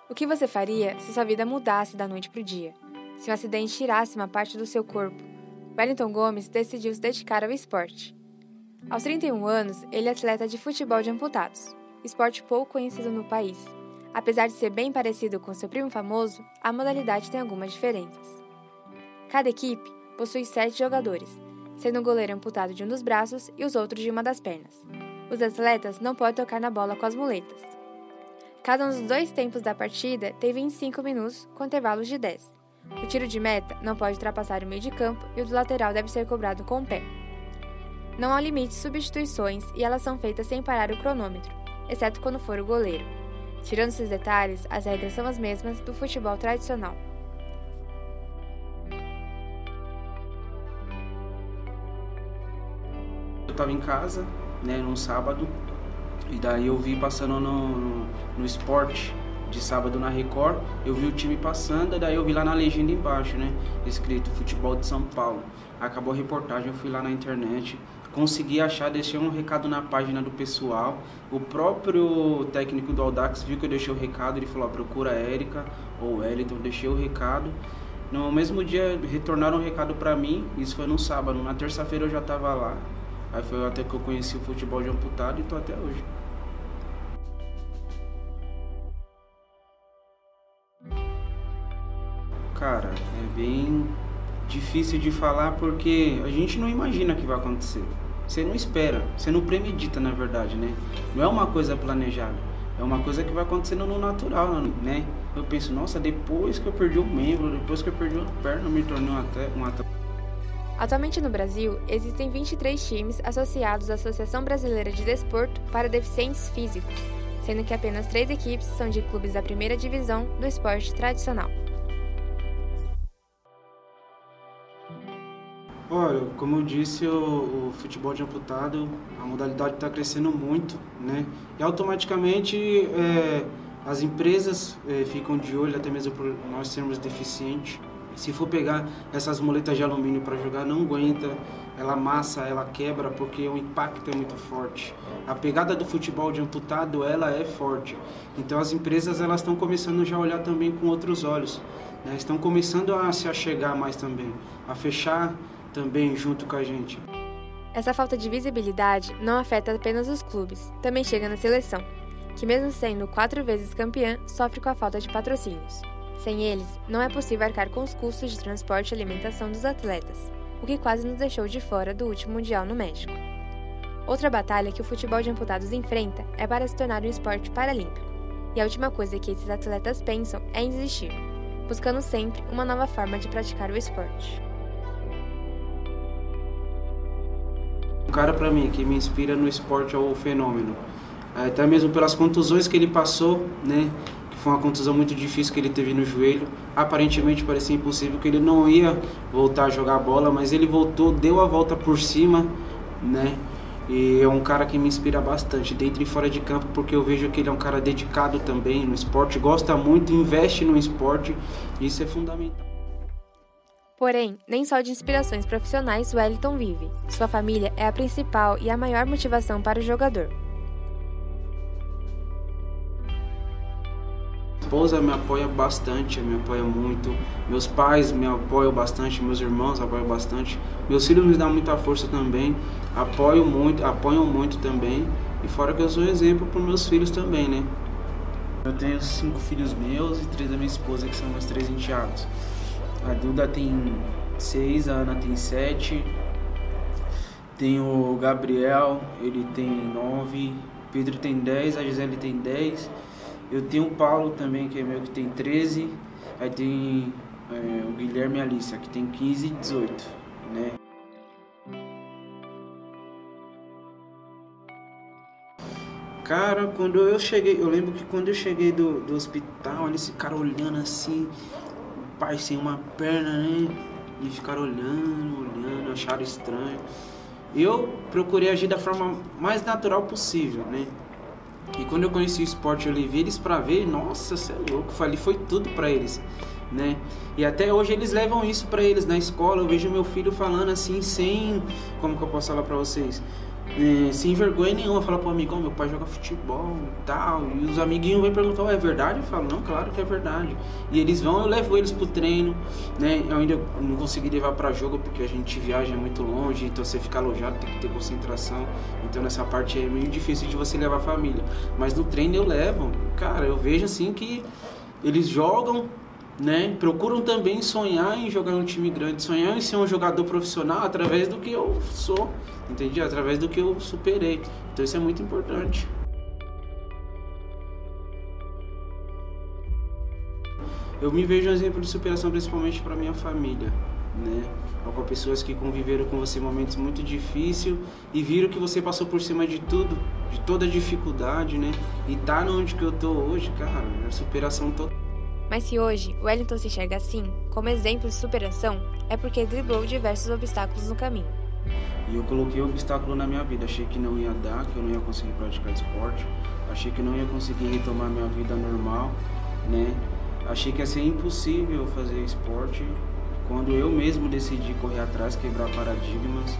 O que você faria se sua vida mudasse da noite para o dia? Se um acidente tirasse uma parte do seu corpo? Wellington Gomes decidiu se dedicar ao esporte. Aos 31 anos, ele é atleta de futebol de amputados, esporte pouco conhecido no país. Apesar de ser bem parecido com seu primo famoso, a modalidade tem algumas diferenças. Cada equipe possui 7 jogadores, sendo o goleiro amputado de um dos braços e os outros de uma das pernas. Os atletas não podem tocar na bola com as muletas. Cada um dos 2 tempos da partida tem 25 minutos, com intervalos de 10. O tiro de meta não pode ultrapassar o meio de campo e o do lateral deve ser cobrado com o pé. Não há limite de substituições e elas são feitas sem parar o cronômetro, exceto quando for o goleiro. Tirando esses detalhes, as regras são as mesmas do futebol tradicional. Eu estava em casa, num sábado, e daí eu vi passando no esporte de sábado na Record, eu vi o time passando, daí eu vi lá na legenda embaixo, escrito Futebol de São Paulo. Acabou a reportagem, eu fui lá na internet, consegui achar, deixei um recado na página do pessoal. O próprio técnico do Audax viu que eu deixei o recado, ele falou, procura a Érica ou Wellington, deixei o recado. No mesmo dia retornaram o recado para mim, isso foi no sábado, na terça-feira eu já estava lá. Aí foi até que eu conheci o futebol de amputado e tô até hoje. Cara, é bem difícil de falar porque a gente não imagina o que vai acontecer. Você não espera, você não premedita, na verdade, Não é uma coisa planejada, é uma coisa que vai acontecendo no natural, Eu penso, nossa, depois que eu perdi um membro, depois que eu perdi uma perna, eu me tornei um atleta. Atualmente no Brasil, existem 23 times associados à Associação Brasileira de Desporto para Deficientes Físicos, sendo que apenas 3 equipes são de clubes da primeira divisão do esporte tradicional. Olha, como eu disse, o futebol de amputado, a modalidade está crescendo muito, E automaticamente as empresas ficam de olho, até mesmo por nós sermos deficientes. Se for pegar essas muletas de alumínio para jogar, não aguenta, ela amassa, ela quebra, porque o impacto é muito forte. A pegada do futebol de amputado, ela é forte. Então as empresas elas estão começando já a olhar também com outros olhos, Estão começando a se achegar mais também, a fechar também junto com a gente. Essa falta de visibilidade não afeta apenas os clubes, também chega na seleção, que mesmo sendo 4 vezes campeã, sofre com a falta de patrocínios. Sem eles, não é possível arcar com os custos de transporte e alimentação dos atletas, o que quase nos deixou de fora do último Mundial no México. Outra batalha que o futebol de amputados enfrenta é para se tornar um esporte paralímpico, e a última coisa que esses atletas pensam é em desistir, buscando sempre uma nova forma de praticar o esporte. O cara, para mim, que me inspira no esporte é o Fenômeno, até mesmo pelas contusões que ele passou, Foi uma contusão muito difícil que ele teve no joelho. Aparentemente parecia impossível que ele não ia voltar a jogar bola, mas ele voltou, deu a volta por cima, E é um cara que me inspira bastante, dentro e fora de campo, porque eu vejo que ele é um cara dedicado também no esporte, gosta muito, investe no esporte, e isso é fundamental. Porém, nem só de inspirações profissionais Wellington vive. Sua família é a principal e a maior motivação para o jogador. Minha esposa me apoia bastante, me apoia muito, meus pais me apoiam bastante, meus irmãos apoiam bastante, meus filhos me dão muita força também, apoiam muito também, e fora que eu sou exemplo para meus filhos também, Eu tenho 5 filhos meus e 3 da minha esposa, que são meus 3 enteados. A Duda tem 6, a Ana tem 7, tem o Gabriel, ele tem 9, o Pedro tem 10, a Gisele tem 10, eu tenho o Paulo também, que é meu, que tem 13, aí tem o Guilherme e a Alicia, que tem 15 e 18, Cara, quando eu cheguei, eu lembro que quando eu cheguei do hospital, esse cara olhando assim, o pai sem uma perna, E ficaram olhando, acharam estranho. Eu procurei agir da forma mais natural possível, E quando eu conheci o esporte, eu levei eles pra ver, nossa, você é louco, ali foi tudo pra eles, E até hoje eles levam isso pra eles na escola, eu vejo meu filho falando assim, sem, como que eu posso falar pra vocês? sem vergonha nenhuma, falar pro amigão, meu pai joga futebol e tal, e os amiguinhos vêm perguntar, é verdade? Eu falo, não, claro que é verdade. E eles vão, eu levo eles pro treino, né? Eu ainda não consegui levar pra jogo porque a gente viaja muito longe, então você fica alojado, tem que ter concentração, então nessa parte é meio difícil de você levar a família. Mas no treino eu levo, cara, eu vejo assim que eles jogam, né? Procuram também sonhar em jogar em um time grande, sonhar em ser um jogador profissional através do que eu sou, entendi? Através do que eu superei. Então isso é muito importante. Eu me vejo um exemplo de superação principalmente para minha família, né? Com pessoas que conviveram com você em momentos muito difíceis e viram que você passou por cima de tudo, de toda dificuldade, né? E tá onde que eu tô hoje, cara, é superação total. Mas se hoje o Wellington se enxerga assim, como exemplo de superação, é porque driblou diversos obstáculos no caminho. E eu coloquei obstáculo na minha vida, achei que não ia dar, que eu não ia conseguir praticar esporte, achei que não ia conseguir retomar minha vida normal, né? Achei que ia ser impossível fazer esporte. Quando eu mesmo decidi correr atrás, quebrar paradigmas,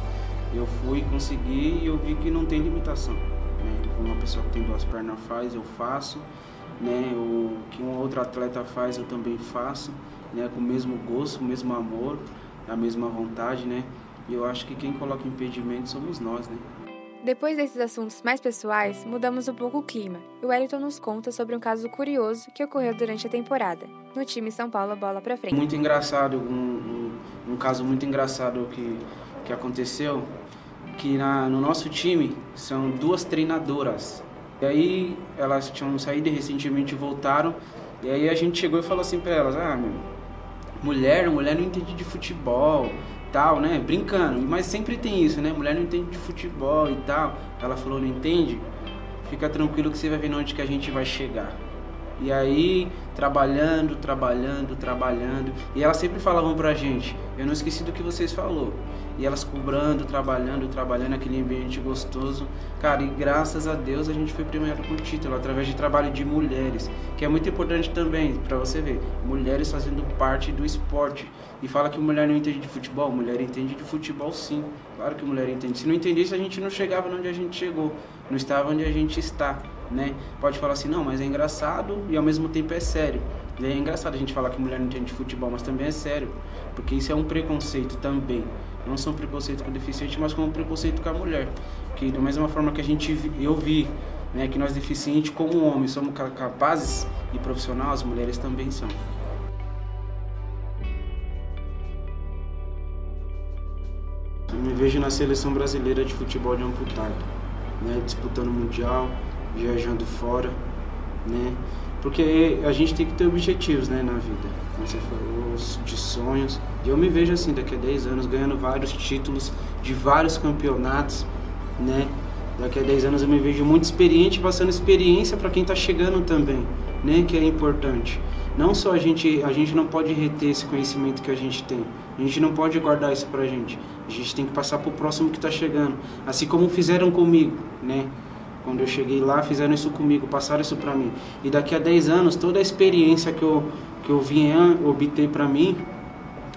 eu fui conseguir e eu vi que não tem limitação, né? Uma pessoa que tem duas pernas faz, eu faço. Né, o que um outro atleta faz eu também faço, né, com o mesmo gosto, o mesmo amor, a mesma vontade, né? E eu acho que quem coloca impedimento somos nós, né? Depois desses assuntos mais pessoais, mudamos um pouco o clima. E o Wellington nos conta sobre um caso curioso que ocorreu durante a temporada, no time São Paulo Bola Pra Frente. Muito engraçado, um caso muito engraçado que aconteceu, que no nosso time são duas treinadoras. E aí elas tinham saído e recentemente voltaram, e aí a gente chegou e falou assim pra elas, mulher não entende de futebol, tal, né, brincando, mas sempre tem isso, né, mulher não entende de futebol e tal. Ela falou, não entende? Fica tranquilo que você vai ver onde que a gente vai chegar. E aí, trabalhando, e elas sempre falavam pra gente, eu não esqueci do que vocês falou. E elas cobrando, trabalhando, aquele ambiente gostoso. Cara, e graças a Deus a gente foi premiado com o título, através de trabalho de mulheres, que é muito importante também, pra você ver, mulheres fazendo parte do esporte. E fala que mulher não entende de futebol, mulher entende de futebol sim, claro que mulher entende. Se não entendesse, a gente não chegava onde a gente chegou, não estava onde a gente está, né? Pode falar assim, não, mas é engraçado e ao mesmo tempo é sério. E é engraçado a gente falar que mulher não entende de futebol, mas também é sério, porque isso é um preconceito também. Não só um preconceito com o deficiente, mas como um preconceito com a mulher. Que da mesma forma que eu vi, né, que nós deficientes como homens somos capazes e profissionais, as mulheres também são. Eu me vejo na seleção brasileira de futebol de amputado, né, disputando mundial, viajando fora, né, porque a gente tem que ter objetivos, né, na vida, como você falou, de sonhos. E eu me vejo assim, daqui a 10 anos, ganhando vários títulos de vários campeonatos, né. Daqui a 10 anos eu me vejo muito experiente, passando experiência para quem está chegando também, né, que é importante. Não só a gente não pode reter esse conhecimento que a gente tem, a gente não pode guardar isso pra gente, a gente tem que passar pro próximo que tá chegando, assim como fizeram comigo, né? Quando eu cheguei lá, fizeram isso comigo, passaram isso pra mim. E daqui a 10 anos, toda a experiência que eu vim obter pra mim,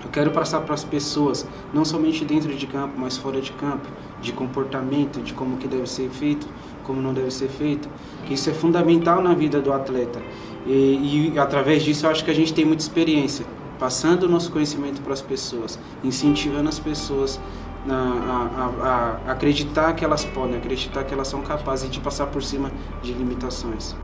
eu quero passar para as pessoas, não somente dentro de campo, mas fora de campo, de comportamento, de como que deve ser feito, como não deve ser feito, que isso é fundamental na vida do atleta. E através disso eu acho que a gente tem muita experiência, passando o nosso conhecimento para as pessoas, incentivando as pessoas a acreditar que elas podem, acreditar que elas são capazes de passar por cima de limitações.